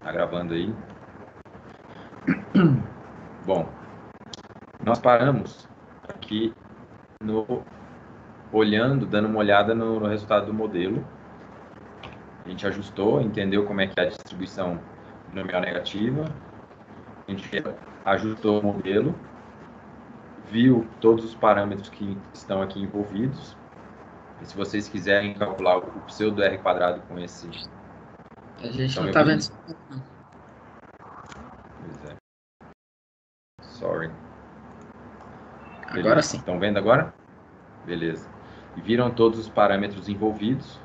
Tá gravando aí? Bom, nós paramos aqui dando uma olhada no resultado do modelo. A gente ajustou, entendeu como é que é a distribuição binomial negativa. A gente ajustou o modelo, viu todos os parâmetros que estão aqui envolvidos. E se vocês quiserem calcular o pseudo R quadrado com esse... A gente não tá vendo isso. Pois é. Sorry. Agora Beleza. sim. Estão vendo agora? Beleza. E viram todos os parâmetros envolvidos.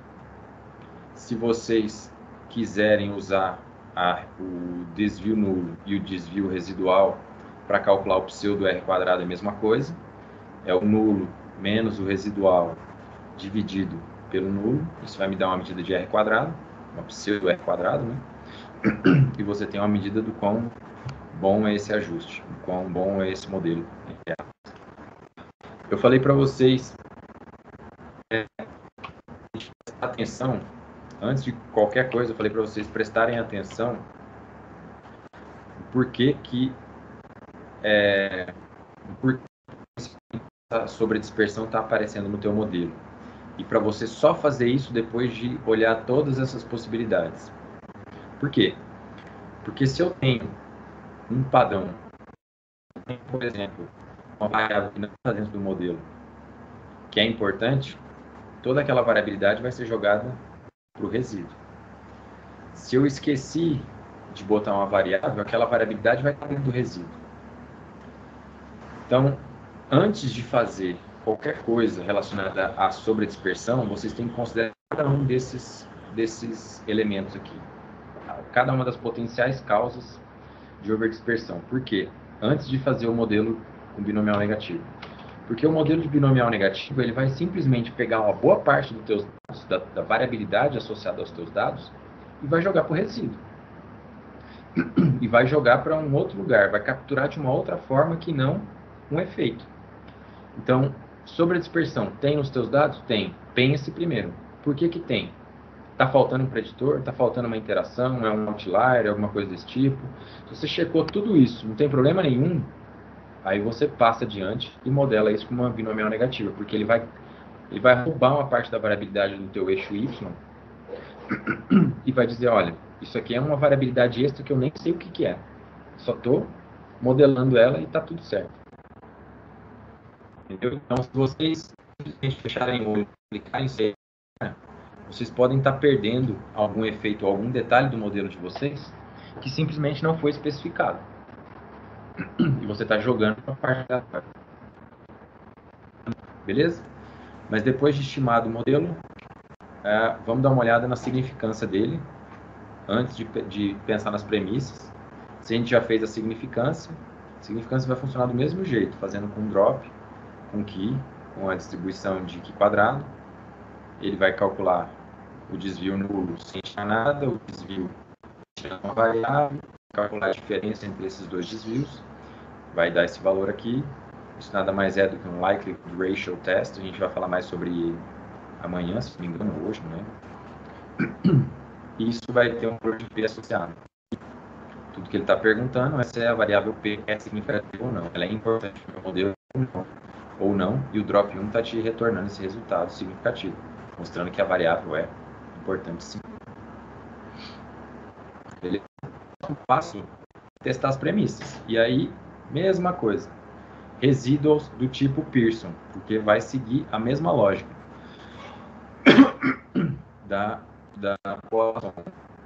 Se vocês quiserem usar o desvio nulo e o desvio residual para calcular o pseudo R quadrado, é a mesma coisa. É o nulo menos o residual dividido pelo nulo. Isso vai me dar uma medida de R quadrado, uma pseudo R quadrado, né? E você tem uma medida do quão bom é esse ajuste, do quão bom é esse modelo. Eu falei para vocês atenção, antes de qualquer coisa, eu falei para vocês prestarem atenção por que a sobredispersão está aparecendo no teu modelo. E para você só fazer isso depois de olhar todas essas possibilidades. Por quê? Porque se eu tenho um padrão, por exemplo, uma variável que não está dentro do modelo, que é importante, toda aquela variabilidade vai ser jogada para o resíduo. Se eu esqueci de botar uma variável, aquela variabilidade vai estar dentro do resíduo. Então, antes de fazer qualquer coisa relacionada à sobredispersão, vocês têm que considerar cada um desses elementos aqui. Cada uma das potenciais causas de overdispersão. Por quê? Antes de fazer o modelo com binomial negativo. Porque o modelo de binomial negativo ele vai simplesmente pegar uma boa parte dos teus dados, da variabilidade associada aos teus dados, e vai jogar para o resíduo. E vai jogar para um outro lugar, vai capturar de uma outra forma que não um efeito. Então, sobre a dispersão, tem nos teus dados? Tem. Pense primeiro. Por que que tem? Está faltando um preditor? Está faltando uma interação? É um outlier? Alguma coisa desse tipo? Se você checou tudo isso, não tem problema nenhum, aí você passa adiante e modela isso com uma binomial negativa, porque ele vai roubar uma parte da variabilidade do teu eixo y e vai dizer, olha, isso aqui é uma variabilidade extra que eu nem sei o que é. Só estou modelando ela e está tudo certo. Entendeu? Então, se vocês simplesmente fecharem o olho e clicarem em save, vocês podem estar perdendo algum efeito, algum detalhe do modelo de vocês que simplesmente não foi especificado. E você está jogando uma parte da parte. Beleza? Mas depois de estimado o modelo, vamos dar uma olhada na significância dele, antes de pensar nas premissas. Se a gente já fez a significância vai funcionar do mesmo jeito, fazendo com drop, com key, com a distribuição de key quadrado. Ele vai calcular o desvio nulo sem tirar nada, o desvio tirando uma variável, calcular a diferença entre esses dois desvios, vai dar esse valor aqui. Isso nada mais é do que um likelihood ratio test, a gente vai falar mais sobre ele amanhã, se não me engano, hoje, não é? E isso vai ter um valor de P associado. Tudo que ele está perguntando é se a variável P é significativa ou não. Ela é importante no meu modelo ou não, e o drop 1 está te retornando esse resultado significativo, mostrando que a variável é importante sim. Beleza? Então, passo testar as premissas. E aí, mesma coisa. Residuals do tipo Pearson, porque vai seguir a mesma lógica da Poisson.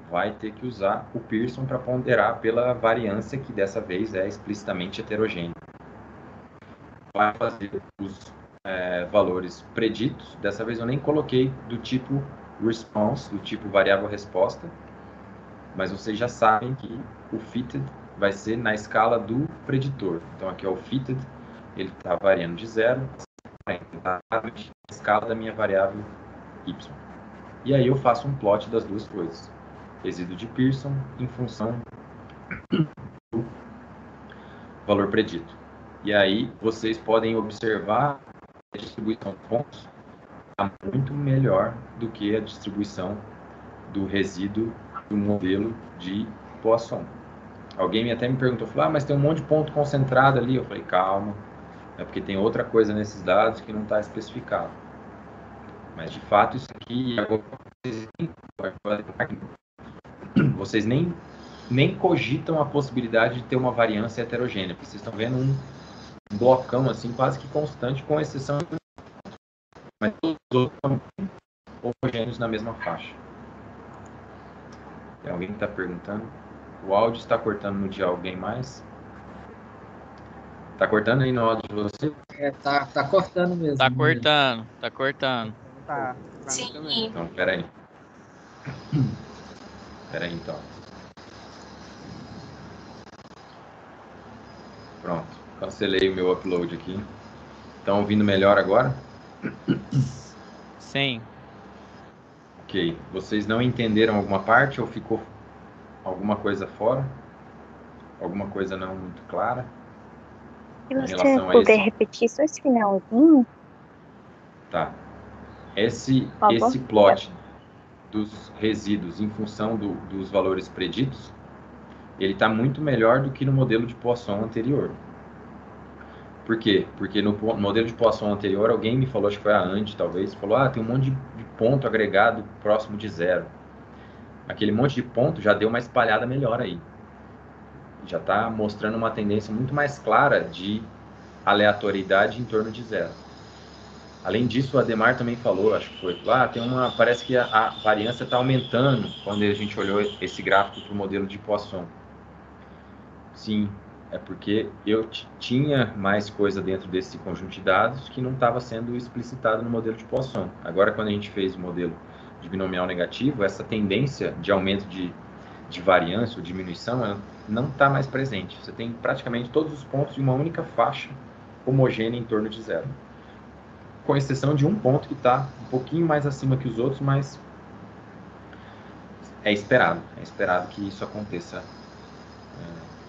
Vai ter que usar o Pearson para ponderar pela variância que dessa vez é explicitamente heterogênea. Vai fazer os valores preditos. Dessa vez eu nem coloquei do tipo response, do tipo variável resposta, mas vocês já sabem que o fitted vai ser na escala do preditor. Então aqui é o fitted, ele está variando de 0 a 40, na escala da minha variável y. E aí eu faço um plot das duas coisas. Resíduo de Pearson em função do valor predito. E aí vocês podem observar a distribuição de pontos está muito melhor do que a distribuição do resíduo do modelo de Poisson. Alguém até me perguntou, falou, mas tem um monte de ponto concentrado ali. Eu falei, calma, é porque tem outra coisa nesses dados que não está especificado. Mas, de fato, isso aqui, vocês nem cogitam a possibilidade de ter uma variância heterogênea, porque vocês estão vendo um blocão assim quase que constante, com exceção, mas todos os outros estão homogêneos na mesma faixa. Tem alguém que está perguntando? O áudio está cortando no de alguém mais? Está cortando aí no áudio de você? Tá cortando mesmo. Tá cortando, tá cortando. Tá. Sim. Então, peraí. Peraí, então. Pronto. Cancelei o meu upload aqui. Estão ouvindo melhor agora? Sim. Ok. Vocês não entenderam alguma parte ou ficou alguma coisa fora? Alguma coisa não muito clara? Se Em você relação a puder esse? repetir só esse finalzinho, Tá. Esse favor. plot dos resíduos em função dos valores preditos, ele está muito melhor do que no modelo de Poisson anterior. Por quê? Porque no modelo de Poisson anterior, alguém me falou, acho que foi a Andy, talvez, falou, tem um monte de ponto agregado próximo de zero. Aquele monte de ponto já deu uma espalhada melhor aí. Já está mostrando uma tendência muito mais clara de aleatoriedade em torno de zero. Além disso, o Ademar também falou, acho que foi, parece que a variância está aumentando quando a gente olhou esse gráfico para o modelo de Poisson. Sim, é porque eu tinha mais coisa dentro desse conjunto de dados que não estava sendo explicitado no modelo de Poisson. Agora, quando a gente fez o modelo de binomial negativo, essa tendência de aumento de variância ou diminuição, ela não está mais presente. Você tem praticamente todos os pontos de uma única faixa homogênea em torno de zero. Com exceção de um ponto que está um pouquinho mais acima que os outros, mas é esperado que isso aconteça,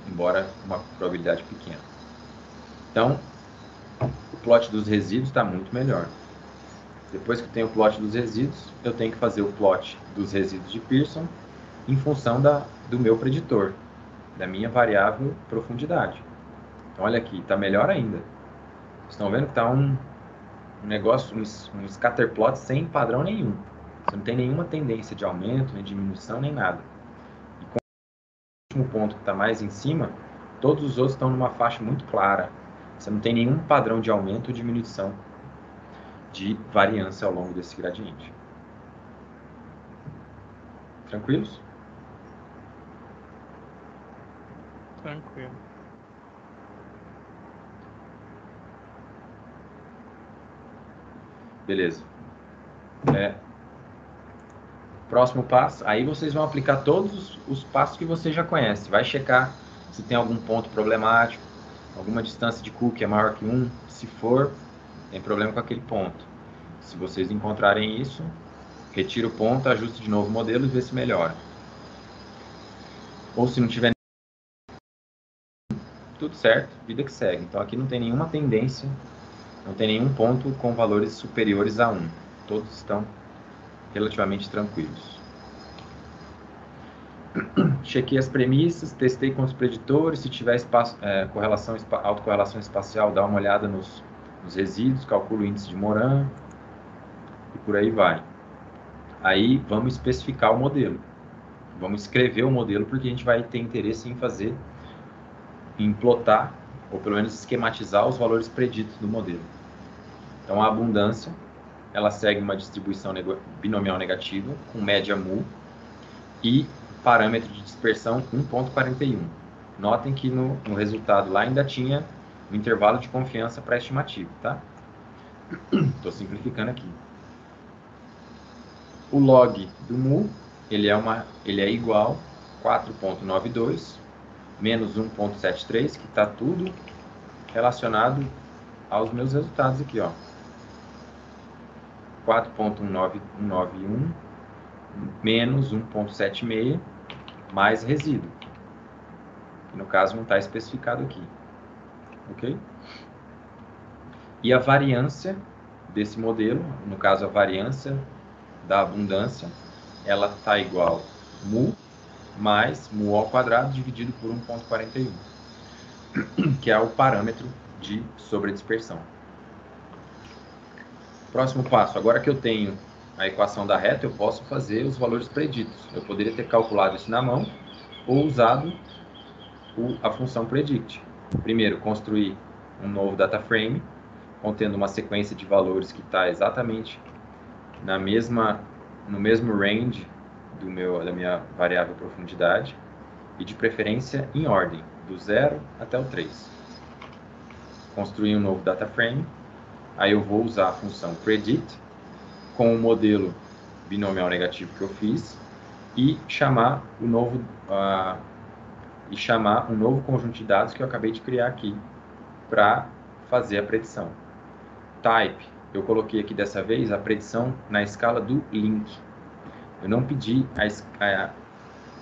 embora uma probabilidade pequena. Então, o plot dos resíduos está muito melhor. Depois que eu tenho o plot dos resíduos, eu tenho que fazer o plot dos resíduos de Pearson em função do meu preditor, da minha variável profundidade. Então, olha aqui, está melhor ainda. Vocês estão vendo que está um negócio, um scatterplot sem padrão nenhum. Você não tem nenhuma tendência de aumento, nem diminuição, nem nada. E com o último ponto que está mais em cima, todos os outros estão numa faixa muito clara. Você não tem nenhum padrão de aumento ou diminuição de variância ao longo desse gradiente. Tranquilos? Tranquilo. Beleza. Próximo passo, aí vocês vão aplicar todos os passos que você já conhece. Vai checar se tem algum ponto problemático, alguma distância de cookie é maior que 1. Se for, tem problema com aquele ponto. Se vocês encontrarem isso, retira o ponto, ajuste de novo o modelo e vê se melhora. Ou se não tiver tudo certo, vida que segue. Então aqui não tem nenhuma tendência, não tem nenhum ponto com valores superiores a 1. Todos estão relativamente tranquilos. Chequei as premissas, testei com os preditores, se tiver autocorrelação espacial, dá uma olhada nos resíduos, calcula o índice de Moran e por aí vai. Aí vamos especificar o modelo. Vamos escrever o modelo porque a gente vai ter interesse em plotar, ou pelo menos esquematizar os valores preditos do modelo. Então a abundância, ela segue uma distribuição binomial negativa, com média mu, e parâmetro de dispersão 1.41. Notem que no resultado lá ainda tinha um intervalo de confiança pré-estimativo, tá? Estou simplificando aqui. O log do mu, ele é igual a 4.92 menos 1.73, que está tudo relacionado aos meus resultados aqui, ó. 4.191 menos 1.76 mais resíduo. Que no caso não está especificado aqui. Ok? E a variância desse modelo, no caso a variância da abundância, ela está igual mu mais mu ao quadrado dividido por 1,41, que é o parâmetro de sobredispersão. Próximo passo, agora que eu tenho a equação da reta, eu posso fazer os valores preditos. Eu poderia ter calculado isso na mão ou usado a função predict. Primeiro, construir um novo data frame, contendo uma sequência de valores que está exatamente no mesmo range da minha variável profundidade, e de preferência em ordem, do 0 até o 3. Construir um novo data frame, aí eu vou usar a função predict com o modelo binomial negativo que eu fiz e chamar um novo conjunto de dados que eu acabei de criar aqui para fazer a predição. Type, eu coloquei aqui dessa vez a predição na escala do link. Eu não pedi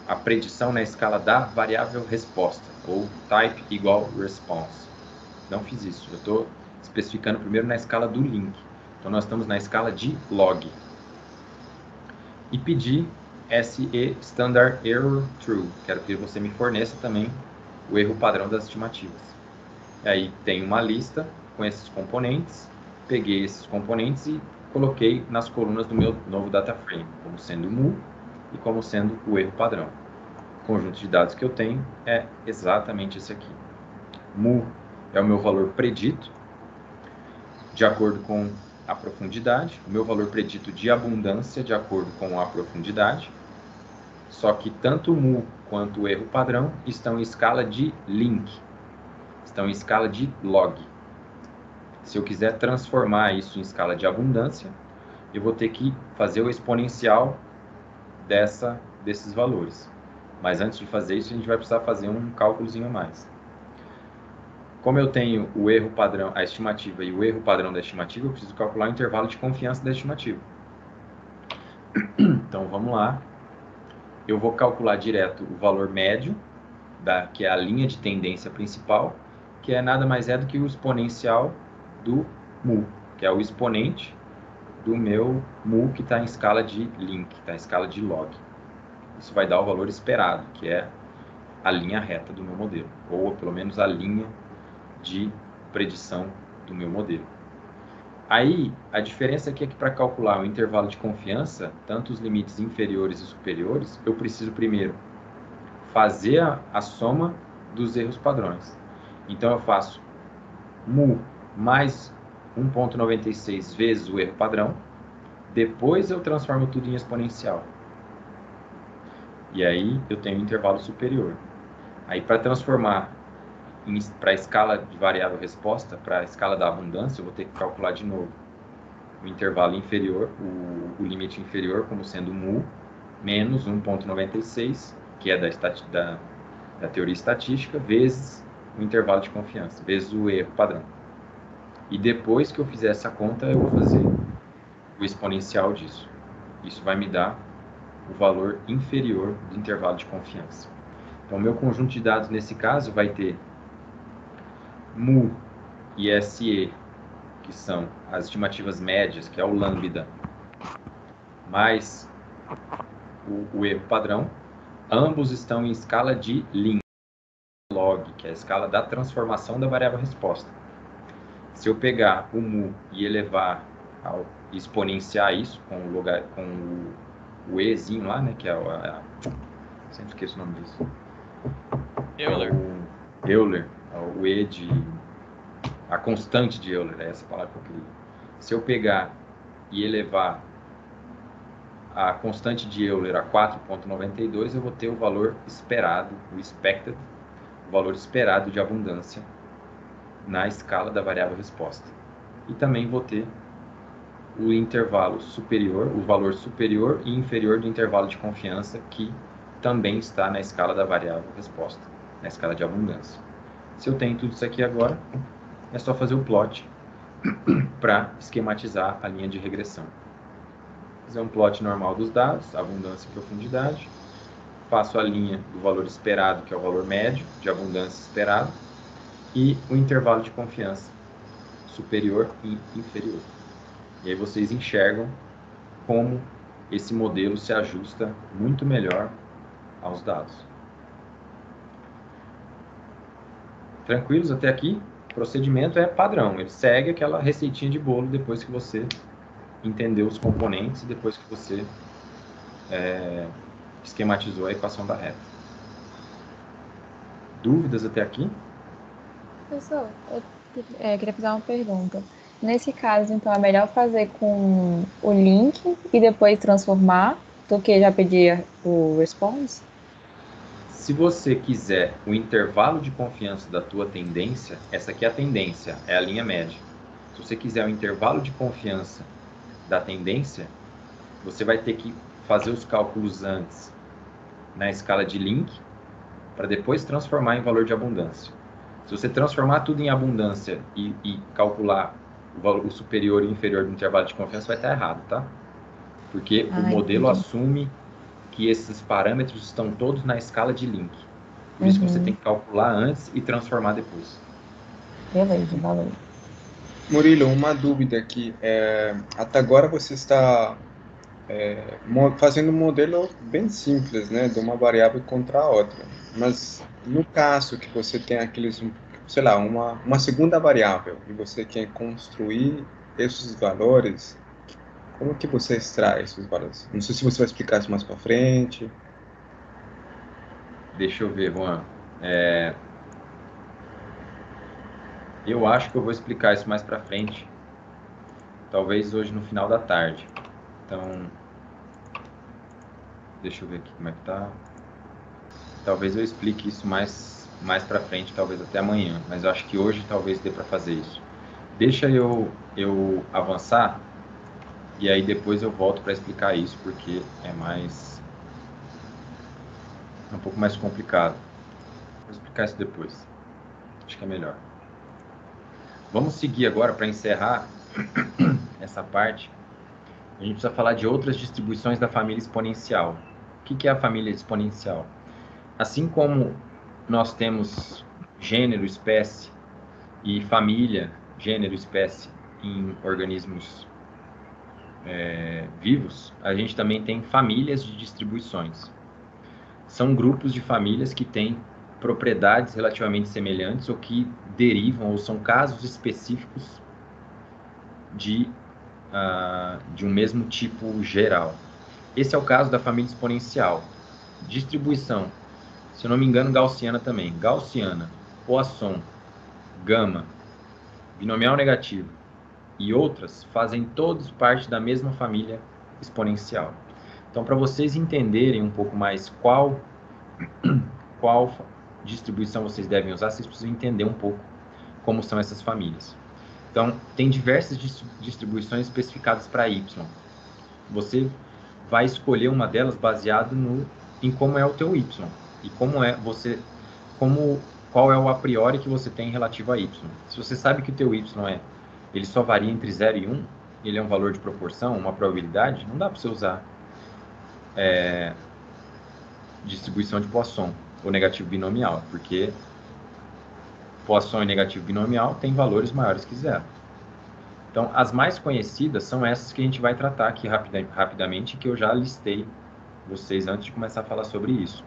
a predição na escala da variável resposta, ou type igual response. Não fiz isso. Eu estou especificando primeiro na escala do link. Então, nós estamos na escala de log. E pedir SE Standard Error True. Quero que você me forneça também o erro padrão das estimativas. E aí tem uma lista com esses componentes. Peguei esses componentes e coloquei nas colunas do meu novo data frame, como sendo o mu e como sendo o erro padrão. O conjunto de dados que eu tenho é exatamente esse aqui. Mu é o meu valor predito, de acordo com a profundidade, o meu valor predito de abundância, de acordo com a profundidade, só que tanto o mu quanto o erro padrão estão em escala de link, estão em escala de log. Se eu quiser transformar isso em escala de abundância, eu vou ter que fazer o exponencial desses valores. Mas antes de fazer isso, a gente vai precisar fazer um cálculozinho a mais. Como eu tenho o erro padrão, a estimativa e o erro padrão da estimativa, eu preciso calcular o intervalo de confiança da estimativa. Então, vamos lá. Eu vou calcular direto o valor médio, que é a linha de tendência principal, que é nada mais do que o exponencial do mu, que é o exponente do meu mu que está em escala de link, que está em escala de log. Isso vai dar o valor esperado, que é a linha reta do meu modelo, ou pelo menos a linha de predição do meu modelo. Aí, a diferença aqui é que para calcular o intervalo de confiança, tanto os limites inferiores e superiores, eu preciso primeiro fazer a soma dos erros padrões. Então, eu faço mu mais 1,96 vezes o erro padrão, depois eu transformo tudo em exponencial. E aí eu tenho o intervalo superior. Aí, para transformar para a escala de variável resposta, para a escala da abundância, eu vou ter que calcular de novo o intervalo inferior, o limite inferior como sendo mu menos 1,96, que é da teoria estatística, vezes o intervalo de confiança, vezes o erro padrão. E depois que eu fizer essa conta, eu vou fazer o exponencial disso. Isso vai me dar o valor inferior do intervalo de confiança. Então, o meu conjunto de dados, nesse caso, vai ter mu e SE, que são as estimativas médias, que é o lambda, mais o erro padrão. Ambos estão em escala de link, log, que é a escala da transformação da variável resposta. Se eu pegar o mu e elevar e exponenciar isso com o ezinho lá, né, que é sempre esqueço o nome disso. Euler. Euler, o E a constante de Euler, é essa palavra que eu queria. Se eu pegar e elevar a constante de Euler a 4,92, eu vou ter o valor esperado, o valor esperado de abundância na escala da variável resposta. E também vou ter o intervalo superior, o valor superior e inferior do intervalo de confiança, que também está na escala da variável resposta, na escala de abundância. Se eu tenho tudo isso aqui agora, é só fazer o plot para esquematizar a linha de regressão. Fazer um plot normal dos dados, abundância e profundidade. Faço a linha do valor esperado, que é o valor médio de abundância esperado, e o intervalo de confiança superior e inferior. E aí vocês enxergam como esse modelo se ajusta muito melhor aos dados. Tranquilos até aqui? O procedimento é padrão, ele segue aquela receitinha de bolo depois que você entendeu os componentes e depois que você esquematizou a equação da reta. Dúvidas até aqui? Professor, eu queria fazer uma pergunta. Nesse caso, então, é melhor fazer com o link e depois transformar do que já pedir o response? Se você quiser o intervalo de confiança da tua tendência, essa aqui é a tendência, é a linha média. Se você quiser o intervalo de confiança da tendência, você vai ter que fazer os cálculos antes na escala de link, para depois transformar em valor de abundância. Se você transformar tudo em abundância e calcular o valor superior e inferior do intervalo de confiança, vai estar errado, tá? Porque o modelo entendi. assume que esses parâmetros estão todos na escala de link. Por isso que você tem que calcular antes e transformar depois. Beleza, valeu. Murilo, uma dúvida aqui. Até agora você está fazendo um modelo bem simples, né, de uma variável contra a outra. Mas no caso que você tem aqueles, sei lá, uma segunda variável e você quer construir esses valores, como que você extrai esses valores? Não sei se você vai explicar isso mais para frente. Deixa eu ver, Juan. Eu acho que eu vou explicar isso mais para frente. Talvez hoje no final da tarde. Então, deixa eu ver aqui como é que tá. Talvez eu explique isso mais para frente, talvez até amanhã. Mas eu acho que hoje talvez dê para fazer isso. Deixa eu avançar e aí depois eu volto para explicar isso, porque é um pouco mais complicado. Vou explicar isso depois. Acho que é melhor. Vamos seguir agora para encerrar essa parte. A gente precisa falar de outras distribuições da família exponencial. O que é a família exponencial? Assim como nós temos gênero, espécie e família, gênero, espécie em organismos vivos, a gente também tem famílias de distribuições. São grupos de famílias que têm propriedades relativamente semelhantes ou que derivam ou são casos específicos de um mesmo tipo geral. Esse é o caso da família exponencial. Distribuição, se eu não me engano, gaussiana também. Gaussiana, Poisson, gama, binomial negativo e outras fazem todos parte da mesma família exponencial. Então, para vocês entenderem um pouco mais qual distribuição vocês devem usar, vocês precisam entender um pouco como são essas famílias. Então, tem diversas distribuições especificadas para y. Você vai escolher uma delas baseado em como é o teu y e qual é o a priori que você tem relativo a y. Se você sabe que o teu y ele só varia entre 0 e 1, ele é um valor de proporção, uma probabilidade, não dá para você usar distribuição de Poisson ou negativo binomial, porque Poisson e negativo binomial têm valores maiores que zero. Então, as mais conhecidas são essas que a gente vai tratar aqui rapidamente, que eu já listei vocês antes de começar a falar sobre isso.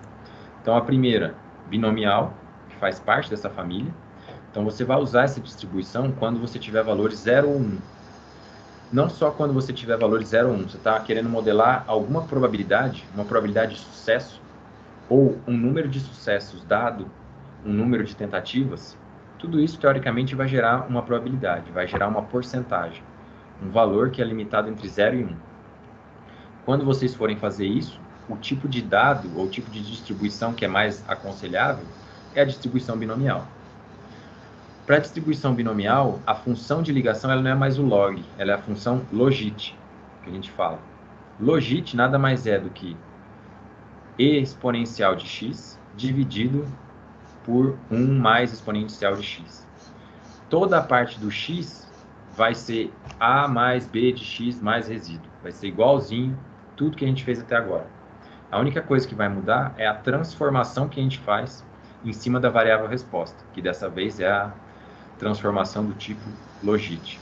Então, a primeira, binomial, que faz parte dessa família. Então, você vai usar essa distribuição quando você tiver valores 0 ou 1. Não só quando você tiver valores 0 ou 1. Você está querendo modelar alguma probabilidade, uma probabilidade de sucesso, ou um número de sucessos dado um número de tentativas. Tudo isso, teoricamente, vai gerar uma probabilidade, vai gerar uma porcentagem, um valor que é limitado entre 0 e 1. Quando vocês forem fazer isso, o tipo de dado ou tipo de distribuição que é mais aconselhável é a distribuição binomial. Para a distribuição binomial, a função de ligação ela não é mais o log, ela é a função logit, que a gente fala. Logit nada mais é do que e exponencial de x dividido por 1 mais exponencial de x. Toda a parte do x vai ser a mais b de x mais resíduo. Vai ser igualzinho tudo que a gente fez até agora. A única coisa que vai mudar é a transformação que a gente faz em cima da variável resposta, que dessa vez é a transformação do tipo logit.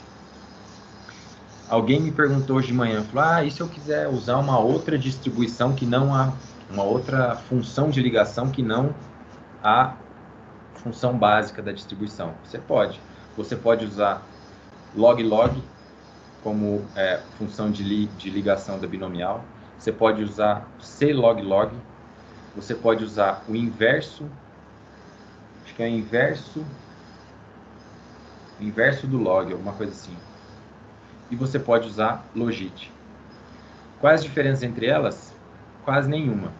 Alguém me perguntou hoje de manhã, falou, e se eu quiser usar uma outra distribuição que não a uma outra função de ligação que não a função básica da distribuição. Você pode usar log-log como função de ligação da binomial. Você pode usar C-log-log. Você pode usar o inverso, acho que é o inverso do log, alguma coisa assim. E você pode usar logit. Quais as diferenças entre elas? Quase nenhuma.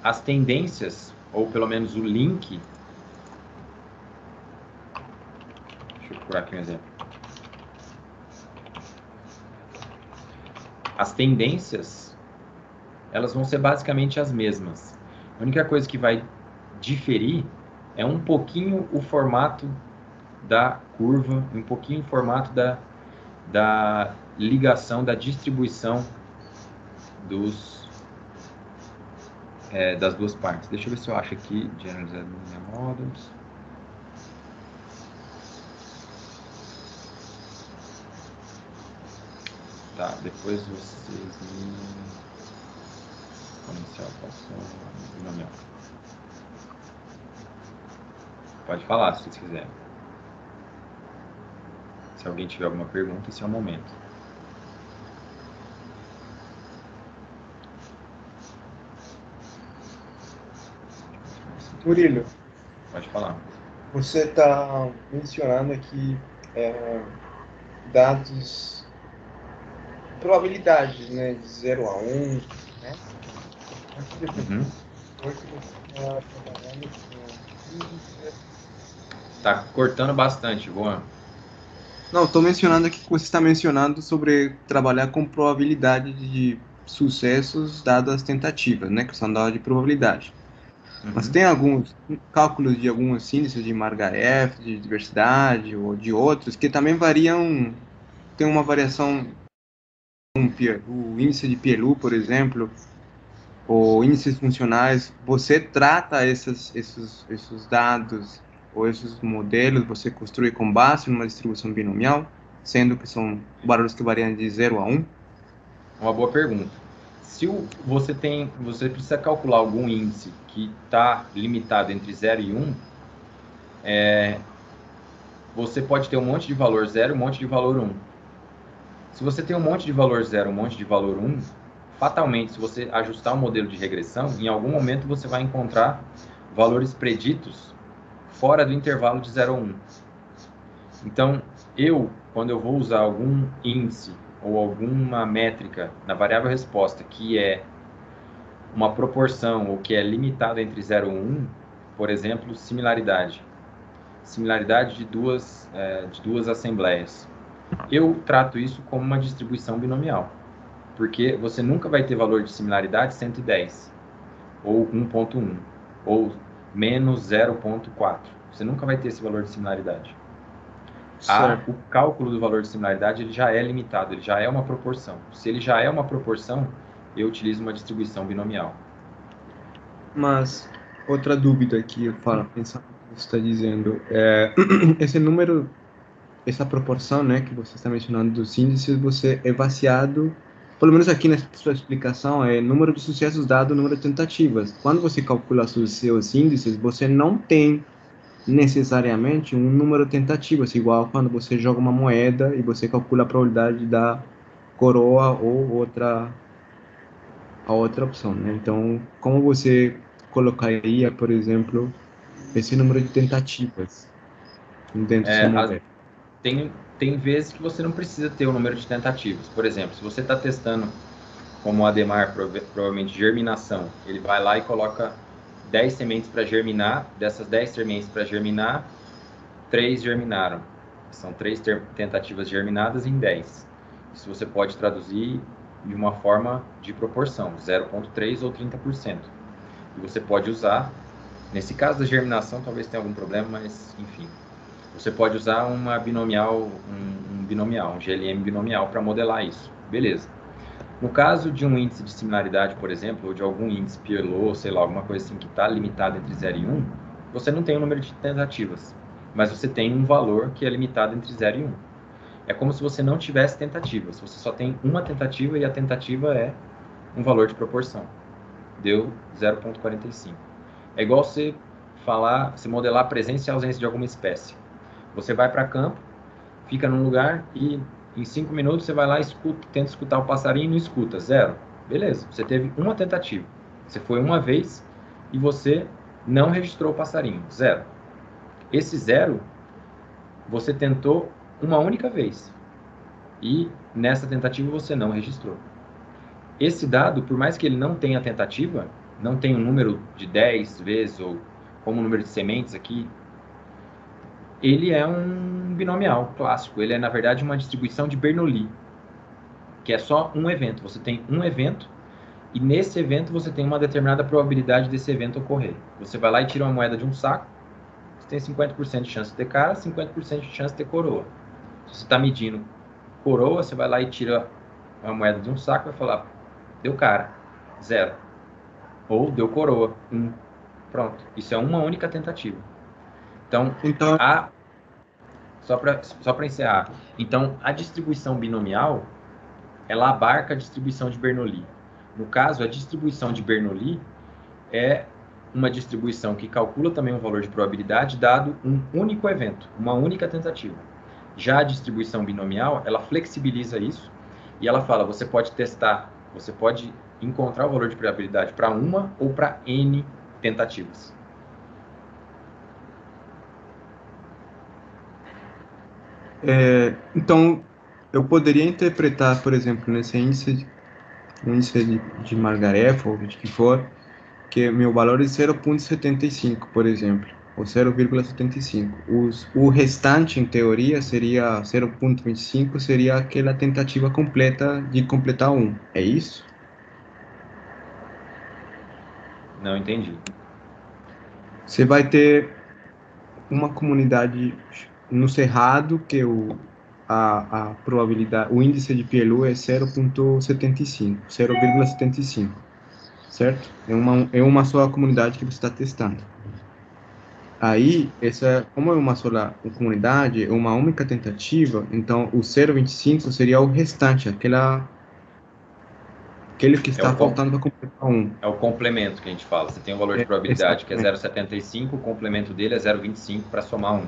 As tendências, ou pelo menos o link... Deixa eu procurar aqui um exemplo. As tendências, elas vão ser basicamente as mesmas. A única coisa que vai diferir é um pouquinho o formato da curva, um pouquinho o formato da ligação, da distribuição das duas partes. Deixa eu ver se eu acho aqui, Generalized Linear Models. Tá, depois vocês me... Exponencial, binomial. Pode falar, se vocês quiserem. Se alguém tiver alguma pergunta, esse é o momento. Murilo, Pode falar. você está mencionando aqui dados, probabilidades, né, de 0 a 1, né? Uhum. Hoje você está trabalhando com... Tá cortando bastante, Juan. Não, estou mencionando aqui que você está mencionando sobre trabalhar com probabilidade de sucessos dadas as tentativas, né, que são dados de probabilidade. Mas tem alguns cálculos de alguns índices de Margaret, de diversidade ou de outros que também variam, tem uma variação, o índice de Peelu, por exemplo, ou índices funcionais. Você trata esses dados ou esses modelos, você construi com base numa distribuição binomial, sendo que são valores que variam de 0 a 1? Uma boa pergunta. Se você precisa calcular algum índice que está limitado entre 0 e 1, você pode ter um monte de valor 0 e um monte de valor 1. Se você tem um monte de valor 0 e um monte de valor 1, fatalmente, se você ajustar o modelo de regressão, em algum momento você vai encontrar valores preditos fora do intervalo de 0 a 1. Então, quando eu vou usar algum índice ou alguma métrica na variável resposta que é uma proporção ou que é limitada entre 0 e 1, por exemplo, similaridade de duas assembleias, eu trato isso como uma distribuição binomial, porque você nunca vai ter valor de similaridade 110, ou 1.1, ou menos 0.4. Você nunca vai ter esse valor de similaridade. O cálculo do valor de similaridade ele já é limitado, ele já é uma proporção. Se ele já é uma proporção, eu utilizo uma distribuição binomial. Mas outra dúvida que eu falo, pensando no que você está dizendo, esse número, essa proporção, né, que você está mencionando dos índices, você é baseado, pelo menos aqui na sua explicação, é número de sucessos dado número de tentativas. Quando você calcula os seus índices, você não tem necessariamente um número de tentativas, igual quando você joga uma moeda e você calcula a probabilidade da coroa ou a outra opção, né? Então, como você colocaria, por exemplo, esse número de tentativas dentro do seu modelo? Tem vezes que você não precisa ter o número de tentativas. Por exemplo, se você está testando, como o Ademar, provavelmente germinação, ele vai lá e coloca 10 sementes para germinar, dessas 10 sementes para germinar, 3 germinaram. São 3 tentativas germinadas em 10. Isso você pode traduzir de uma forma de proporção, 0,3 ou 30%. E você pode usar, nesse caso da germinação talvez tenha algum problema, mas enfim. Você pode usar uma binomial, um GLM binomial para modelar isso. Beleza. No caso de um índice de similaridade, por exemplo, ou de algum índice Peelu, sei lá, alguma coisa assim que está limitado entre 0 e 1, você não tem um número de tentativas, mas você tem um valor que é limitado entre 0 e 1. É como se você não tivesse tentativas, você só tem uma tentativa e a tentativa é um valor de proporção. deu 0,45. É igual você modelar a presença e a ausência de alguma espécie. Você vai para campo, fica num lugar e em 5 minutos você vai lá e tenta escutar o passarinho e não escuta, 0. Beleza, você teve uma tentativa. Você foi uma vez e você não registrou o passarinho, 0. Esse 0, você tentou uma única vez. E nessa tentativa você não registrou. Esse dado, por mais que ele não tenha tentativa, não tenha um número de 10 vezes, ou como o número de sementes aqui, ele é um binomial clássico. Ele é, na verdade, uma distribuição de Bernoulli, que é só um evento. Você tem um evento, e nesse evento você tem uma determinada probabilidade desse evento ocorrer. Você vai lá e tira uma moeda de um saco, você tem 50% de chance de ter cara, 50% de chance de ter coroa. Se você está medindo coroa, você vai lá e tira uma moeda de um saco e vai falar, deu cara, 0. Ou deu coroa, 1. Pronto. Isso é uma única tentativa. Então só para encerrar. Então, a distribuição binomial, ela abarca a distribuição de Bernoulli. No caso, a distribuição de Bernoulli é uma distribuição que calcula também um valor de probabilidade dado um único evento, uma única tentativa. Já a distribuição binomial, ela flexibiliza isso e ela fala, você pode testar, você pode encontrar o valor de probabilidade para uma ou para N tentativas. Então, eu poderia interpretar, por exemplo, nesse índice de Margareff, ou de que for, que meu valor é 0,75, por exemplo, ou 0,75. O restante, em teoria, seria 0,25, seria aquela tentativa completa de completar 1. É isso? Não entendi. Você vai ter uma comunidade no Cerrado que a probabilidade, o índice de PLU é 0,75, 0,75, certo? É uma só comunidade que você está testando. Aí, como é uma só comunidade, é uma única tentativa, então o 0,25 seria o restante, aquele que está faltando para completar 1. É o complemento que a gente fala. Você tem um valor de probabilidade que é 0,75, o complemento dele é 0,25 para somar 1.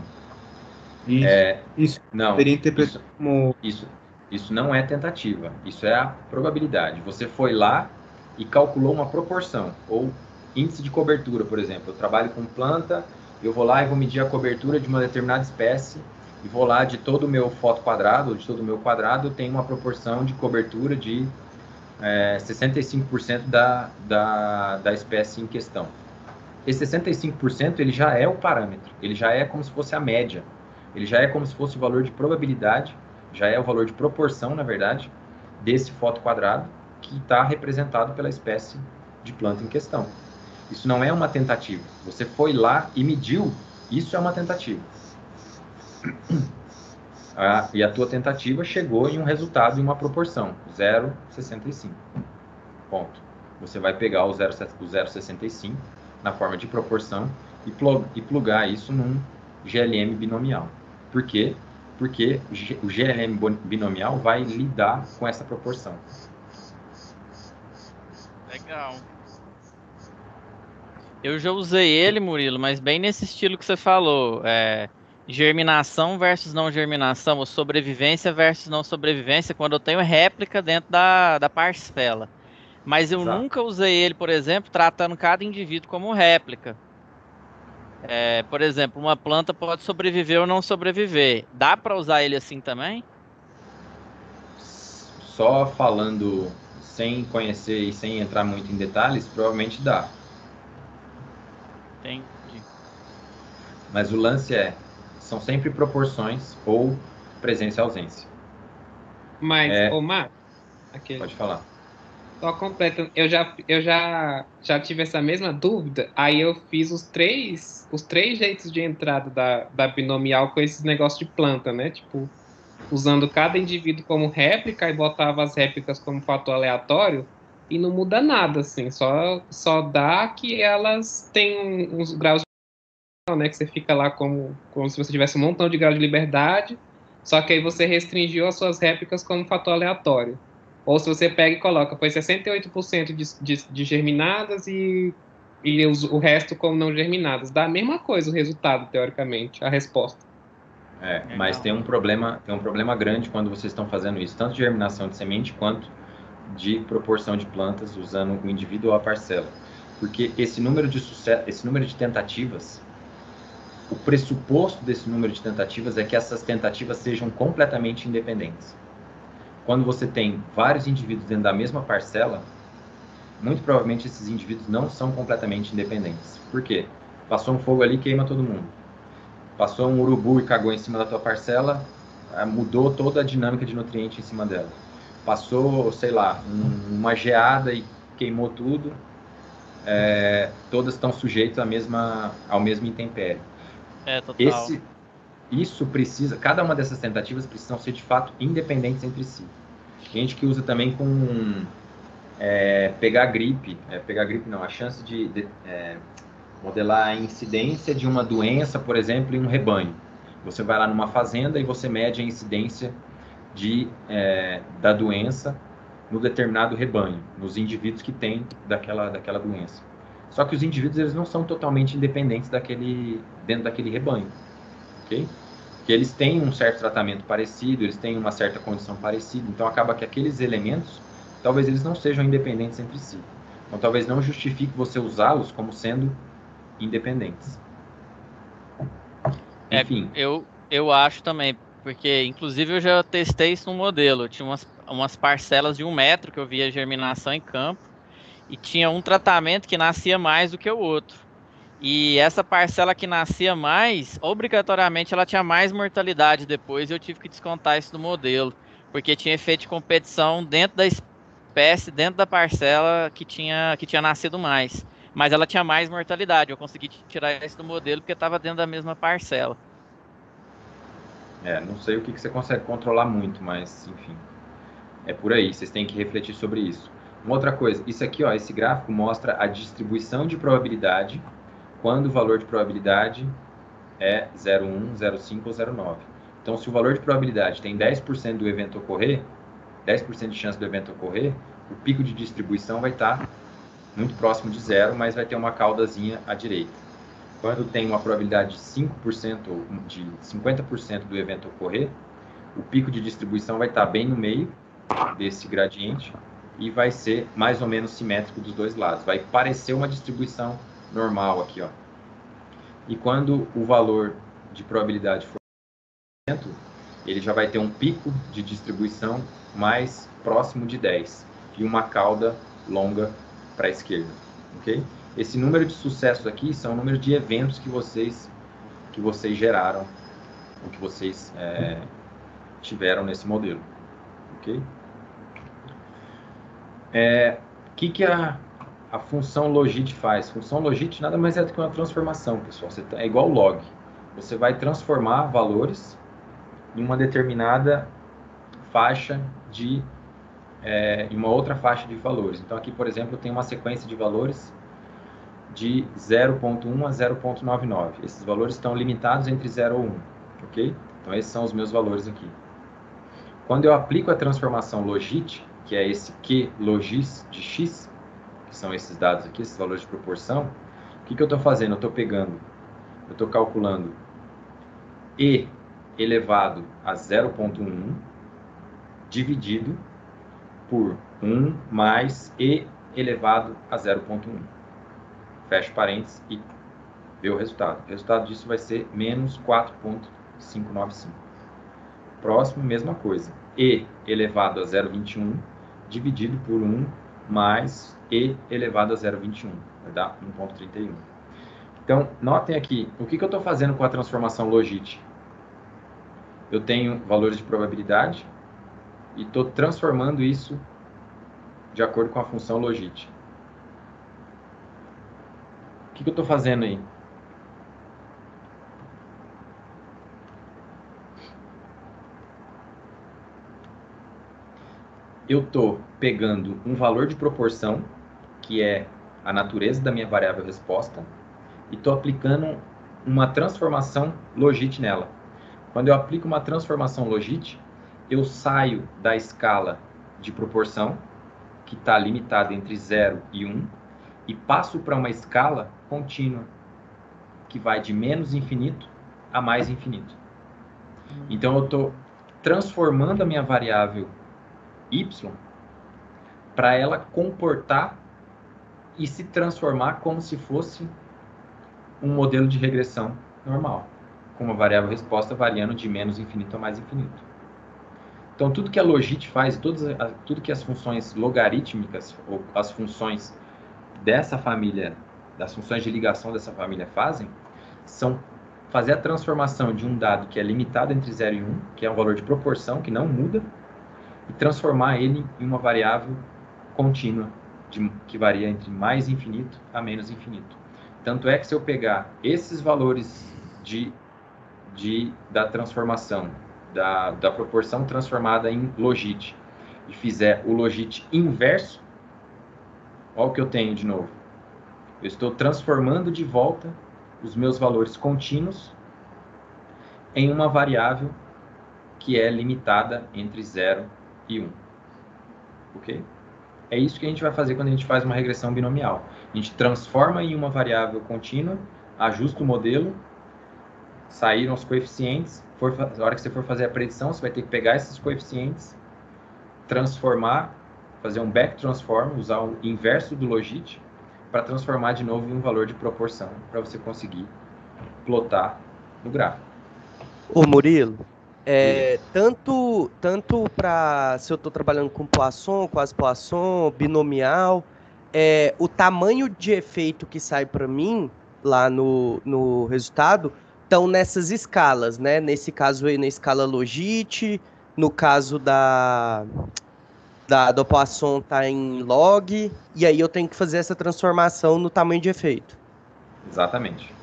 Isso não, poderia interpretar como... Isso não é tentativa, isso é a probabilidade. Você foi lá e calculou uma proporção, ou índice de cobertura, por exemplo. Eu trabalho com planta, eu vou lá e vou medir a cobertura de uma determinada espécie, e vou lá de todo o meu foto quadrado, ou de todo o meu quadrado, eu tenho uma proporção de cobertura de 65% da espécie em questão. Esse 65% ele já é o parâmetro, ele já é como se fosse a média, ele já é como se fosse o valor de probabilidade, já é o valor de proporção, na verdade, desse foto quadrado que está representado pela espécie de planta em questão. Isso não é uma tentativa. Você foi lá e mediu, isso é uma tentativa. E a tua tentativa chegou em um resultado em uma proporção, 0,65. Ponto. Você vai pegar o 0,65 na forma de proporção e plugar isso num GLM binomial. Por quê? Porque o GLM binomial vai lidar com essa proporção. Legal. Eu já usei ele, Murilo, mas bem nesse estilo que você falou. Germinação versus não germinação, ou sobrevivência versus não sobrevivência, quando eu tenho réplica dentro da parcela. Mas eu nunca usei ele, por exemplo, tratando cada indivíduo como réplica. Por exemplo, uma planta pode sobreviver ou não sobreviver. Dá para usar ele assim também? Só falando sem conhecer e sem entrar muito em detalhes, provavelmente dá. Entendi. Mas o lance são sempre proporções ou presença e ausência. Mas, Omar, pode falar. Só completo, eu já tive essa mesma dúvida, aí eu fiz os três jeitos de entrada da binomial com esses negócios de planta, né? Tipo, usando cada indivíduo como réplica e botava as réplicas como fator aleatório e não muda nada, assim, só dá que elas têm uns graus de, né? Que você fica lá como se você tivesse um montão de graus de liberdade, só que aí você restringiu as suas réplicas como fator aleatório. Ou se você pega e coloca, foi 68% de germinadas e o resto como não germinadas. Dá a mesma coisa o resultado, teoricamente, a resposta. Mas tem um problema grande quando vocês estão fazendo isso, tanto de germinação de semente quanto de proporção de plantas usando o indivíduo ou a parcela. Porque esse número de tentativas, o pressuposto desse número de tentativas é que essas tentativas sejam completamente independentes. Quando você tem vários indivíduos dentro da mesma parcela, muito provavelmente esses indivíduos não são completamente independentes. Por quê? Passou um fogo ali, queima todo mundo. Passou um urubu e cagou em cima da tua parcela, mudou toda a dinâmica de nutriente em cima dela. Passou, sei lá, uma geada e queimou tudo, todas estão sujeitas ao mesmo intempério. Total. Cada uma dessas tentativas precisam ser de fato independentes entre si. Tem gente que usa também com pegar gripe não, a chance de modelar a incidência de uma doença, por exemplo, em um rebanho. Você vai lá numa fazenda e você mede a incidência da doença no determinado rebanho, nos indivíduos que têm daquela doença. Só que os indivíduos eles não são totalmente independentes dentro daquele rebanho, ok? Porque eles têm um certo tratamento parecido, eles têm uma certa condição parecida, então acaba que aqueles elementos, talvez eles não sejam independentes entre si. Então talvez não justifique você usá-los como sendo independentes. Enfim. Eu acho também, porque inclusive eu já testei isso no modelo. Eu tinha umas parcelas de 1 metro que eu via germinação em campo e tinha um tratamento que nascia mais do que o outro. E essa parcela que nascia mais, obrigatoriamente ela tinha mais mortalidade depois, e eu tive que descontar isso do modelo, porque tinha efeito de competição dentro da espécie, dentro da parcela que tinha nascido mais. Mas ela tinha mais mortalidade, eu consegui tirar isso do modelo porque estava dentro da mesma parcela. Não sei o que você consegue controlar muito, mas enfim, é por aí, vocês têm que refletir sobre isso. Uma outra coisa, isso aqui, ó, esse gráfico mostra a distribuição de probabilidade quando o valor de probabilidade é 0,1, 0,5 ou 0,9. Então, se o valor de probabilidade tem 10% do evento ocorrer, 10% de chance do evento ocorrer, o pico de distribuição vai estar muito próximo de zero, mas vai ter uma caudazinha à direita. Quando tem uma probabilidade de 5% ou de 50% do evento ocorrer, o pico de distribuição vai estar bem no meio desse gradiente e vai ser mais ou menos simétrico dos dois lados. Vai parecer uma distribuição normal aqui, ó. E quando o valor de probabilidade for 100%, ele já vai ter um pico de distribuição mais próximo de 10 e uma cauda longa para a esquerda, ok? Esse número de sucessos aqui são o número de eventos que vocês geraram, ou que vocês tiveram nesse modelo, ok? O que a função logit faz? Função logit nada mais é do que uma transformação, pessoal. É igual o log. Você vai transformar valores em uma determinada faixa em uma outra faixa de valores. Então aqui, por exemplo, eu tenho uma sequência de valores de 0.1 a 0.99. Esses valores estão limitados entre 0 e 1, ok? Então esses são os meus valores aqui. Quando eu aplico a transformação logit, que é esse Q logis de x, que são esses dados aqui, esses valores de proporção, o que eu estou fazendo? Eu estou calculando E elevado a 0.1 dividido por 1 mais E elevado a 0.1. Fecha parênteses e vê o resultado. O resultado disso vai ser menos 4.595. Próximo, mesma coisa. E elevado a 0,21 dividido por 1 mais E elevado a 0,21. Vai dar 1,31. Então, notem aqui, o que eu estou fazendo com a transformação logit? Eu tenho valores de probabilidade e estou transformando isso de acordo com a função logit. O que eu estou fazendo aí? Eu estou pegando um valor de proporção, que é a natureza da minha variável resposta, e estou aplicando uma transformação logit nela. Quando eu aplico uma transformação logit, eu saio da escala de proporção que está limitada entre 0 e 1 e passo para uma escala contínua que vai de menos infinito a mais infinito. Então eu estou transformando a minha variável y para ela comportar e se transformar como se fosse um modelo de regressão normal, com uma variável resposta variando de menos infinito a mais infinito. Então, tudo que a logit faz, tudo que as funções logarítmicas, ou as funções dessa família, das funções de ligação dessa família fazem, são fazer a transformação de um dado que é limitado entre 0 e 1, que é um valor de proporção, que não muda, e transformar ele em uma variável contínua, que varia entre mais infinito a menos infinito. Tanto é que se eu pegar esses valores da transformação, da proporção transformada em logit, e fizer o logit inverso, olha o que eu tenho de novo. Eu estou transformando de volta os meus valores contínuos em uma variável que é limitada entre 0 e 1. Ok? É isso que a gente vai fazer quando a gente faz uma regressão binomial. A gente transforma em uma variável contínua, ajusta o modelo, saíram os coeficientes, na hora que você for fazer a predição, você vai ter que pegar esses coeficientes, transformar, fazer um back transform, usar o inverso do logit, para transformar de novo em um valor de proporção, para você conseguir plotar no gráfico. Ô Murilo, tanto para se eu estou trabalhando com Poisson, quase Poisson, binomial, o tamanho de efeito que sai para mim lá no resultado estão nessas escalas, né? Nesse caso aí na escala logit, no caso do Poisson tá em log, e aí eu tenho que fazer essa transformação no tamanho de efeito. Exatamente.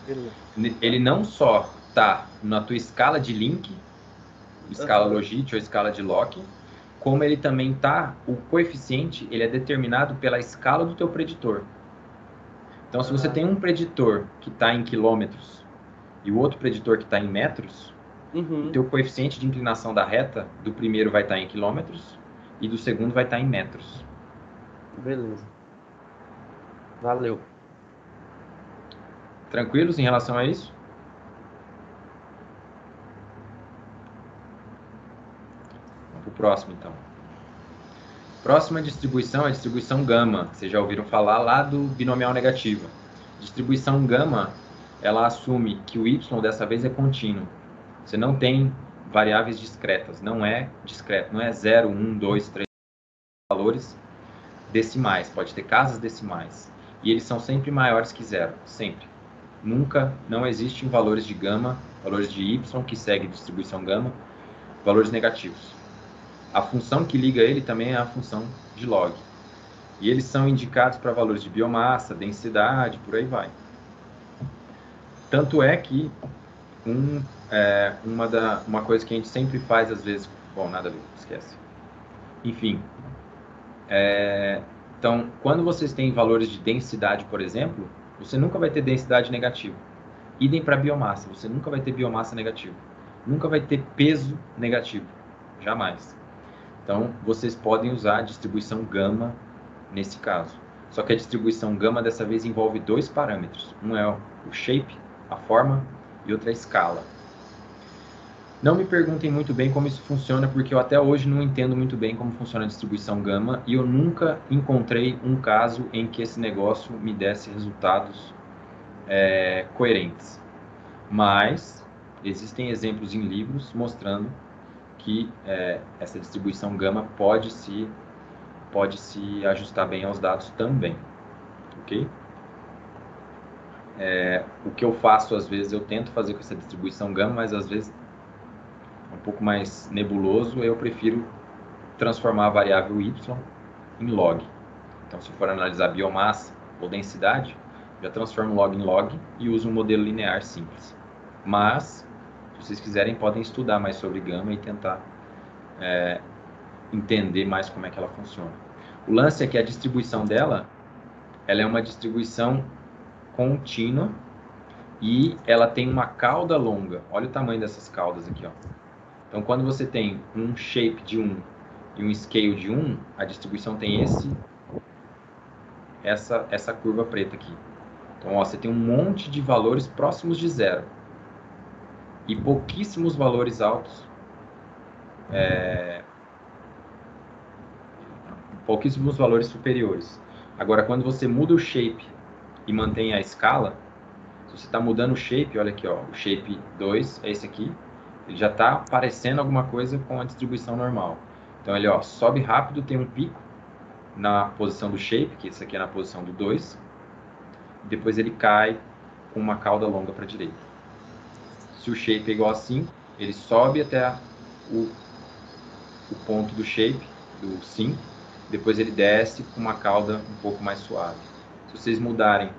Beleza. Ele não só está na tua escala de link, escala logit ou escala de Lock, como ele também está, o coeficiente, ele é determinado pela escala do teu preditor. Então, se você tem um preditor que está em quilômetros e o outro preditor que está em metros, o teu coeficiente de inclinação da reta do primeiro vai estar em quilômetros e do segundo vai estar em metros. Beleza. Valeu. Tranquilos em relação a isso? Vamos para o próximo, então. Próxima distribuição é a distribuição gama. Vocês já ouviram falar lá do binomial negativo. Distribuição gama, ela assume que o y dessa vez é contínuo. Você não tem variáveis discretas. Não é discreto. Não é 0, 1, 2, 3 valores decimais. Pode ter casas decimais. E eles são sempre maiores que 0. Sempre. Nunca, não existem valores de gama, valores de y que segue distribuição gama, valores negativos. A função que liga ele também é a função de log. E eles são indicados para valores de biomassa, densidade, por aí vai. Tanto é que uma coisa que a gente sempre faz às vezes... Bom, nada a ver, esquece. Enfim. Então, quando vocês têm valores de densidade, por exemplo, você nunca vai ter densidade negativa. Idem para biomassa, você nunca vai ter biomassa negativa. Nunca vai ter peso negativo. Jamais. Então, vocês podem usar a distribuição gama nesse caso. Só que a distribuição gama dessa vez envolve dois parâmetros. Um é o shape, a forma, e outra é a escala. Não me perguntem muito bem como isso funciona, porque eu até hoje não entendo muito bem como funciona a distribuição gama, e eu nunca encontrei um caso em que esse negócio me desse resultados coerentes. Mas existem exemplos em livros mostrando que essa distribuição gama pode se ajustar bem aos dados também, ok? O que eu faço, às vezes, eu tento fazer com essa distribuição gama, mas às vezes é um pouco mais nebuloso, eu prefiro transformar a variável y em log. Então, se for analisar biomassa ou densidade, já transformo log em log e uso um modelo linear simples. Mas, se vocês quiserem, podem estudar mais sobre gama e tentar entender mais como é que ela funciona. O lance é que a distribuição dela, ela é uma distribuição contínua e ela tem uma cauda longa. Olha o tamanho dessas caudas aqui, ó. Então, quando você tem um shape de 1 e um scale de 1, a distribuição tem essa curva preta aqui. Então, ó, você tem um monte de valores próximos de zero e pouquíssimos valores altos, pouquíssimos valores superiores. Agora, quando você muda o shape e mantém a escala, se você está mudando o shape, olha aqui, ó, o shape 2 é esse aqui, ele já está parecendo alguma coisa com a distribuição normal. Então, ele ó, sobe rápido, tem um pico na posição do shape, que esse aqui é na posição do 2, depois ele cai com uma cauda longa para a direita. Se o shape é igual a 5, ele sobe até o ponto do shape, do 5, depois ele desce com uma cauda um pouco mais suave. Se vocês mudarem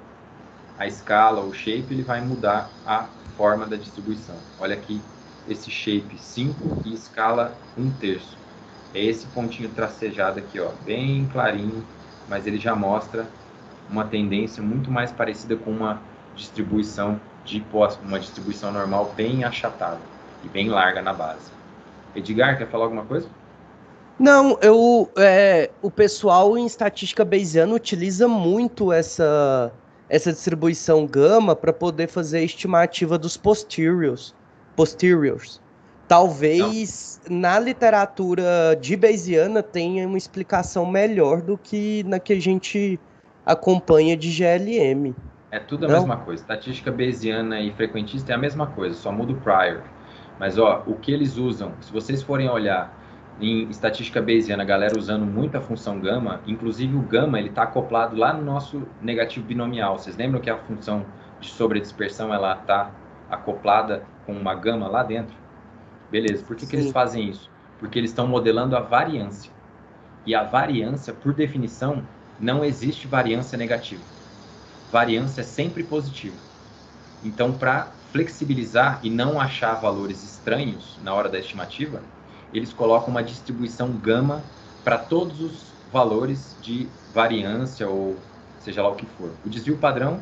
a escala, o shape, ele vai mudar a forma da distribuição. Olha aqui, esse shape 5 e escala 1/3. É esse pontinho tracejado aqui, ó, bem clarinho, mas ele já mostra uma tendência muito mais parecida com uma distribuição normal bem achatada e bem larga na base. Edgar, quer falar alguma coisa? Não, o pessoal em estatística bayesiana utiliza muito essa distribuição gama para poder fazer a estimativa dos posteriors. Talvez na literatura de bayesiana tenha uma explicação melhor do que na que a gente acompanha de GLM. É tudo a mesma coisa. Estatística bayesiana e frequentista é a mesma coisa, só muda o prior. Mas ó, o que eles usam, se vocês forem olhar em estatística bayesiana, a galera usando muito a função gama, inclusive o gama, ele está acoplado lá no nosso negativo binomial. Vocês lembram que a função de sobredispersão, ela está acoplada com uma gama lá dentro? Beleza, por que eles fazem isso? Porque eles estão modelando a variância. E a variância, por definição, não existe variância negativa. Variância é sempre positiva. Então, para flexibilizar e não achar valores estranhos na hora da estimativa, eles colocam uma distribuição gama para todos os valores de variância ou seja lá o que for. O desvio padrão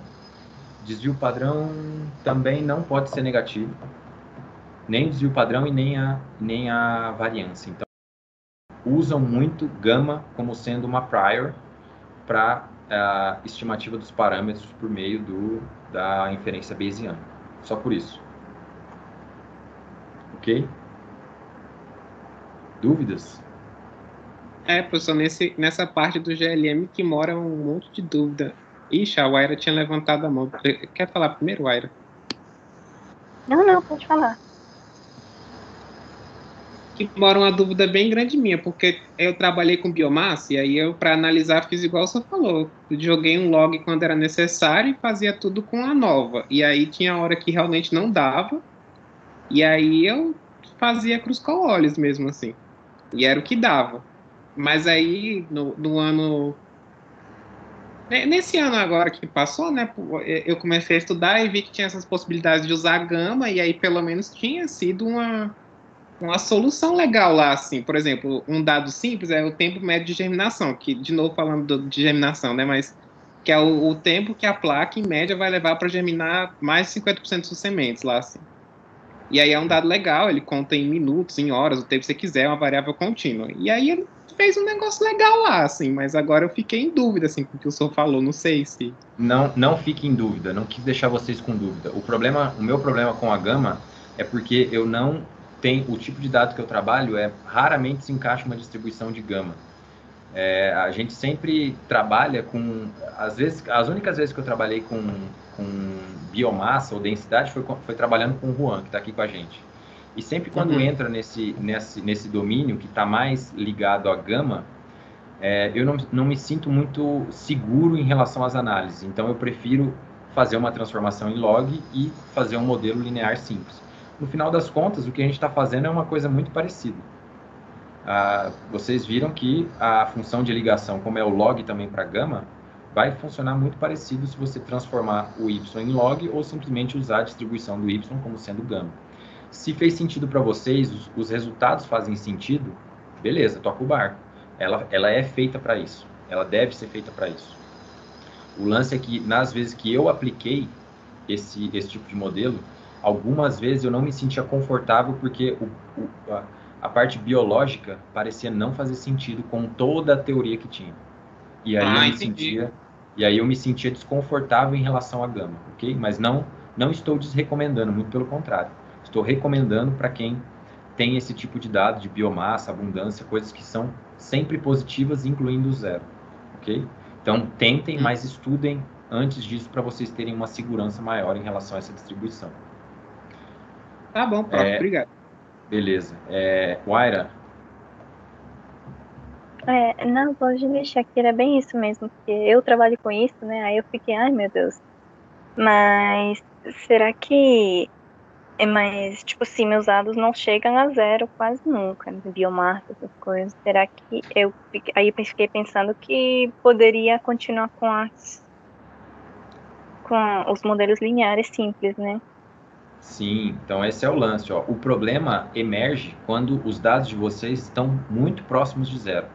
também não pode ser negativo, nem o desvio padrão e nem a variância. Então, usam muito gama como sendo uma prior para a estimativa dos parâmetros por meio da inferência bayesiana. Só por isso. Ok? Dúvidas? Professor, nessa parte do GLM que mora um monte de dúvida. Ixi, a Waira tinha levantado a mão. Quer falar primeiro, Waira? Não, pode falar. Que mora uma dúvida bem grande minha, porque eu trabalhei com biomassa, e aí eu, para analisar, fiz igual você falou. Eu joguei um log quando era necessário e fazia tudo com a nova. E aí tinha hora que realmente não dava, e aí eu fazia cruz coalhos mesmo, assim. E era o que dava. Mas aí, no ano... Nesse ano agora que passou, né, eu comecei a estudar e vi que tinha essas possibilidades de usar gama, e aí pelo menos tinha sido uma solução legal lá, assim. Por exemplo, um dado simples é o tempo médio de germinação, que, de novo falando de germinação, né, mas que é o tempo que a placa, em média, vai levar para germinar mais de 50% das suas sementes lá, assim. E aí é um dado legal, ele conta em minutos, em horas, o tempo que você quiser, é uma variável contínua. E aí ele fez um negócio legal lá, assim, mas agora eu fiquei em dúvida, assim, com o que o senhor falou, não sei se... Não fique em dúvida, não quis deixar vocês com dúvida. O meu problema com a gama é porque eu não tenho, o tipo de dado que eu trabalho raramente se encaixa uma distribuição de gama. A gente sempre trabalha com, às vezes, as únicas vezes que eu trabalhei com biomassa ou densidade foi trabalhando com o Juan, que está aqui com a gente. E sempre quando entra nesse domínio que está mais ligado à gama, eu não me sinto muito seguro em relação às análises. Então eu prefiro fazer uma transformação em log e fazer um modelo linear simples. No final das contas, o que a gente está fazendo é uma coisa muito parecida. Vocês viram que a função de ligação, como é o log também para gama, vai funcionar muito parecido se você transformar o y em log ou simplesmente usar a distribuição do y como sendo gama. Se fez sentido para vocês, os resultados fazem sentido, beleza, toca o barco. Ela é feita para isso, ela deve ser feita para isso. O lance é que, nas vezes que eu apliquei esse tipo de modelo, algumas vezes eu não me sentia confortável porque a parte biológica parecia não fazer sentido com toda a teoria que tinha. E aí eu me sentia desconfortável em relação à gama, ok? Mas não estou desrecomendando, muito pelo contrário. Estou recomendando para quem tem esse tipo de dado de biomassa, abundância, coisas que são sempre positivas, incluindo o zero, ok? Então, tentem, mas estudem antes disso para vocês terem uma segurança maior em relação a essa distribuição. Tá bom, prof. Obrigado. Beleza. Waira? Não, pode deixar que era bem isso mesmo, porque eu trabalho com isso, né? Aí eu fiquei, ai meu Deus. Mas será que mas, tipo assim, meus dados não chegam a zero quase nunca, né? Biomassa, essas coisas. Será que aí eu fiquei pensando que poderia continuar com os modelos lineares simples, né? Sim, então esse é o lance, ó. O problema emerge quando os dados de vocês estão muito próximos de zero,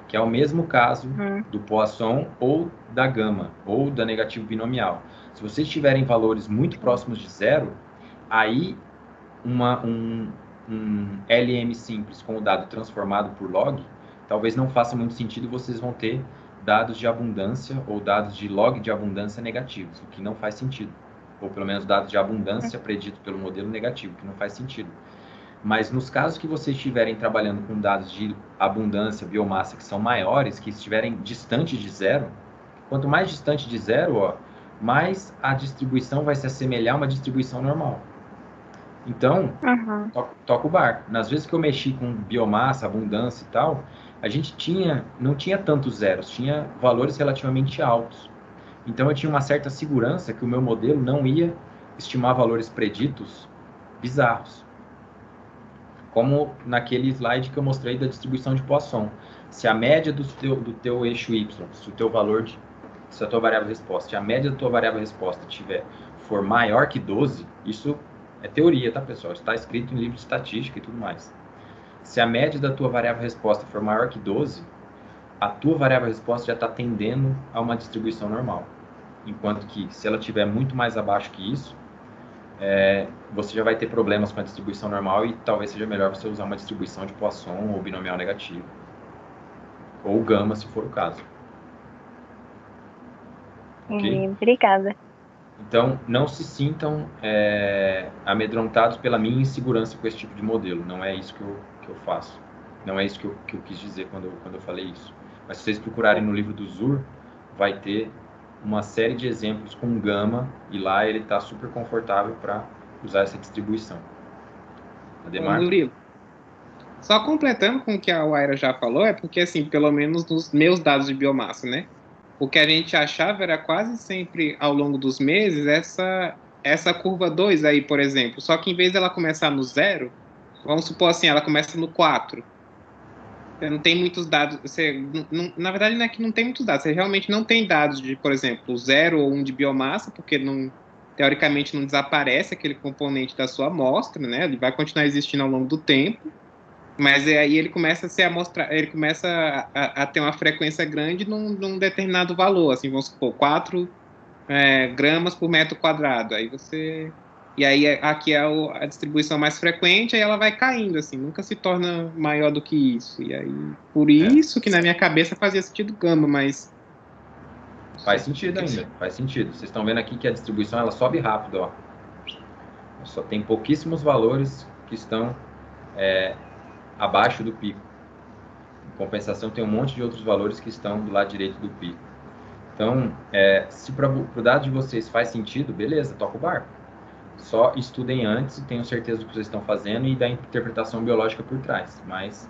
que é o mesmo caso do Poisson ou da gama, ou da negativo binomial. Se vocês tiverem valores muito próximos de zero, aí um LM simples com o dado transformado por log, talvez não faça muito sentido, vocês vão ter dados de abundância ou dados de log de abundância negativos, o que não faz sentido. Ou pelo menos dados de abundância predito pelo modelo negativo, que não faz sentido. Mas nos casos que vocês estiverem trabalhando com dados de abundância, biomassa, que são maiores, que estiverem distantes de zero, quanto mais distante de zero, ó, mais a distribuição vai se assemelhar a uma distribuição normal. Então, toca o barco. Nas vezes que eu mexi com biomassa, abundância e tal, a gente não tinha tantos zeros, tinha valores relativamente altos. Então, eu tinha uma certa segurança que o meu modelo não ia estimar valores preditos bizarros. Como naquele slide que eu mostrei da distribuição de Poisson. Se a média do teu eixo Y, se a tua variável resposta, se a média da tua variável resposta for maior que 12, isso é teoria, tá, pessoal? Está escrito em livro de estatística e tudo mais. Se a média da tua variável resposta for maior que 12, a tua variável resposta já está tendendo a uma distribuição normal. Enquanto que, se ela estiver muito mais abaixo que isso, você já vai ter problemas com a distribuição normal e talvez seja melhor você usar uma distribuição de Poisson ou binomial negativo. Ou gama, se for o caso. Okay? Obrigada. Então, não se sintam amedrontados pela minha insegurança com esse tipo de modelo. Não é isso que eu faço. Não é isso que eu quis dizer quando eu falei isso. Mas se vocês procurarem no livro do Zur, vai ter uma série de exemplos com gama, e lá ele está super confortável para usar essa distribuição. Ademar? Murilo, só completando com o que a Waira já falou, é porque, assim, pelo menos nos meus dados de biomassa, né? O que a gente achava era quase sempre, ao longo dos meses, essa curva 2 aí, por exemplo. Só que em vez dela começar no 0, vamos supor assim, ela começa no 4. Você não tem muitos dados. Na verdade, não é que não tem muitos dados. Você realmente não tem dados de, por exemplo, 0 ou 1 de biomassa, porque teoricamente não desaparece aquele componente da sua amostra, né? Ele vai continuar existindo ao longo do tempo. Mas aí ele começa a ter uma frequência grande num determinado valor, assim, vamos supor, 4 gramas por metro quadrado. E aí aqui é a distribuição mais frequente, aí ela vai caindo, assim, nunca se torna maior do que isso. E aí, por isso que na minha cabeça fazia sentido gama, mas... Faz sentido ainda, faz sentido. Vocês estão vendo aqui que a distribuição ela sobe rápido, ó. Só tem pouquíssimos valores que estão abaixo do pico. Em compensação, tem um monte de outros valores que estão do lado direito do pico. Então, se para o dado de vocês faz sentido, beleza, toca o barco. Só estudem antes e tenham certeza do que vocês estão fazendo e da interpretação biológica por trás. Mas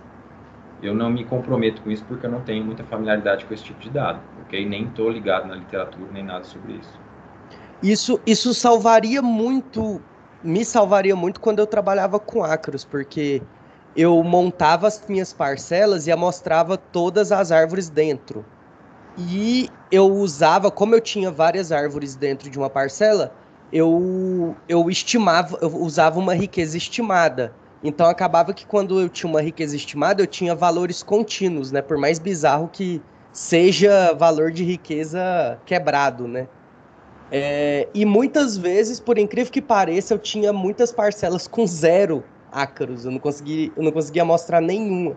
eu não me comprometo com isso porque eu não tenho muita familiaridade com esse tipo de dado, ok? Nem estou ligado na literatura, nem nada sobre isso. Isso me salvaria muito quando eu trabalhava com acros, porque eu montava as minhas parcelas e amostrava todas as árvores dentro. E eu usava, como eu tinha várias árvores dentro de uma parcela, eu usava uma riqueza estimada. Então acabava que quando eu tinha uma riqueza estimada, eu tinha valores contínuos, né? Por mais bizarro que seja valor de riqueza quebrado, né? E muitas vezes, por incrível que pareça, eu tinha muitas parcelas com 0 ácaros, eu não conseguia mostrar nenhuma.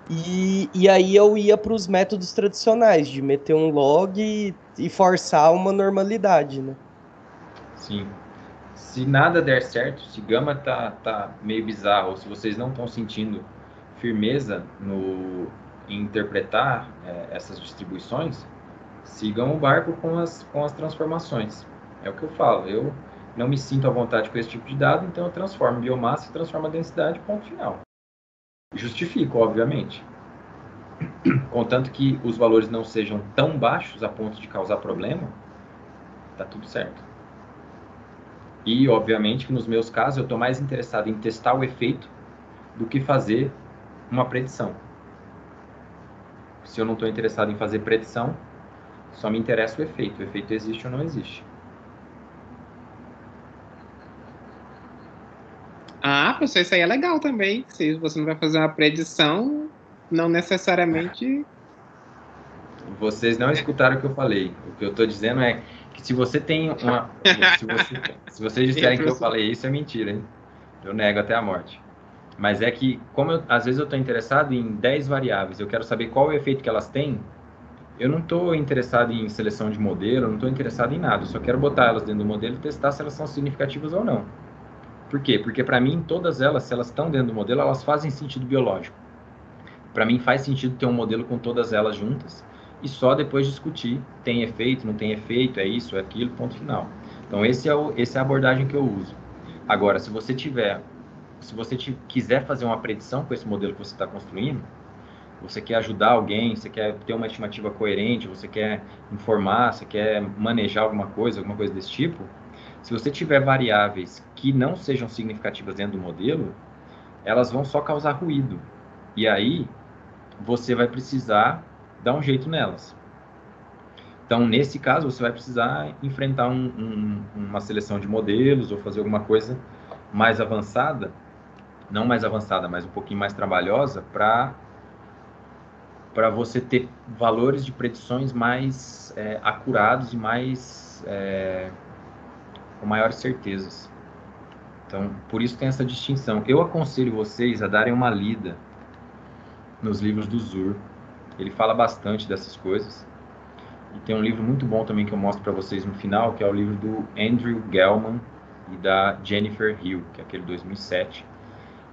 E aí eu ia para os métodos tradicionais, de meter um log e forçar uma normalidade, né? Sim. Se nada der certo, se Gama tá meio bizarro, ou se vocês não estão sentindo firmeza em interpretar essas distribuições, sigam o barco com as transformações. É o que eu falo. Eu não me sinto à vontade com esse tipo de dado, então eu transformo biomassa e transformo a densidade, ponto final. Justifico, obviamente. Contanto que os valores não sejam tão baixos a ponto de causar problema, tá tudo certo. E, obviamente, que nos meus casos eu estou mais interessado em testar o efeito do que fazer uma predição. Se eu não estou interessado em fazer predição, só me interessa o efeito. O efeito existe ou não existe. Ah, professor, isso aí é legal também. Se você não vai fazer uma predição, não necessariamente. Vocês não escutaram o que eu falei. O que eu estou dizendo é que se você tem uma... Se vocês disserem que eu falei isso, é mentira, hein? Eu nego até a morte. Mas é que, às vezes eu estou interessado em 10 variáveis, eu quero saber qual é o efeito que elas têm, eu não estou interessado em seleção de modelo, eu não estou interessado em nada, eu só quero botar elas dentro do modelo e testar se elas são significativas ou não. Por quê? Porque para mim, todas elas, se elas estão dentro do modelo, elas fazem sentido biológico. Para mim faz sentido ter um modelo com todas elas juntas e só depois discutir, tem efeito, não tem efeito, é isso, é aquilo, ponto final. Então essa é a abordagem que eu uso. Agora, se você quiser fazer uma predição com esse modelo que você está construindo, você quer ajudar alguém, você quer ter uma estimativa coerente, você quer informar, você quer manejar alguma coisa desse tipo, se você tiver variáveis que não sejam significativas dentro do modelo, elas vão só causar ruído. E aí, você vai precisar dar um jeito nelas. Então, nesse caso, você vai precisar enfrentar uma seleção de modelos ou fazer alguma coisa mais avançada, não mais avançada, mas um pouquinho mais trabalhosa, para você ter valores de predições mais acurados e com maiores certezas. Então, por isso tem essa distinção. Eu aconselho vocês a darem uma lida nos livros do Zur. Ele fala bastante dessas coisas. E tem um livro muito bom também que eu mostro para vocês no final, que é o livro do Andrew Gelman e da Jennifer Hill, que é aquele 2007.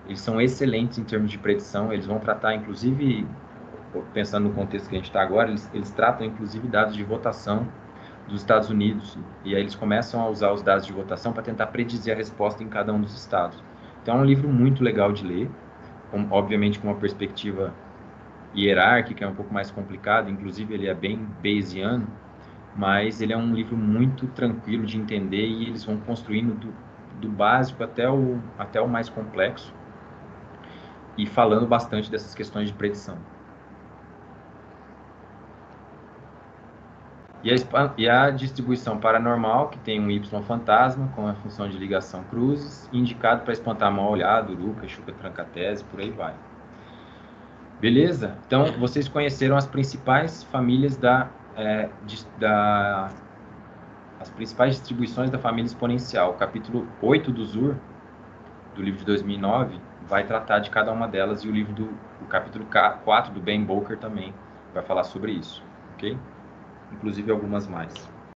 Eles são excelentes em termos de predição. Eles vão tratar, inclusive, pensando no contexto que a gente está agora, eles tratam, inclusive, dados de votação dos Estados Unidos. E aí eles começam a usar os dados de votação para tentar predizer a resposta em cada um dos estados. Então é um livro muito legal de ler, obviamente com uma perspectiva hierárquica, é um pouco mais complicado, inclusive ele é bem bayesiano, mas ele é um livro muito tranquilo de entender e eles vão construindo do básico até o mais complexo e falando bastante dessas questões de predição. E a distribuição paranormal, que tem um Y fantasma com a função de ligação cruzes, indicado para espantar mal-olhado, uruca, chuca, trancatese, por aí vai. Beleza? Então, vocês conheceram as principais famílias as principais distribuições da família exponencial. O capítulo 8 do Zur, do livro de 2009, vai tratar de cada uma delas, e o capítulo 4 do Ben Boker também vai falar sobre isso, ok? Inclusive algumas mais.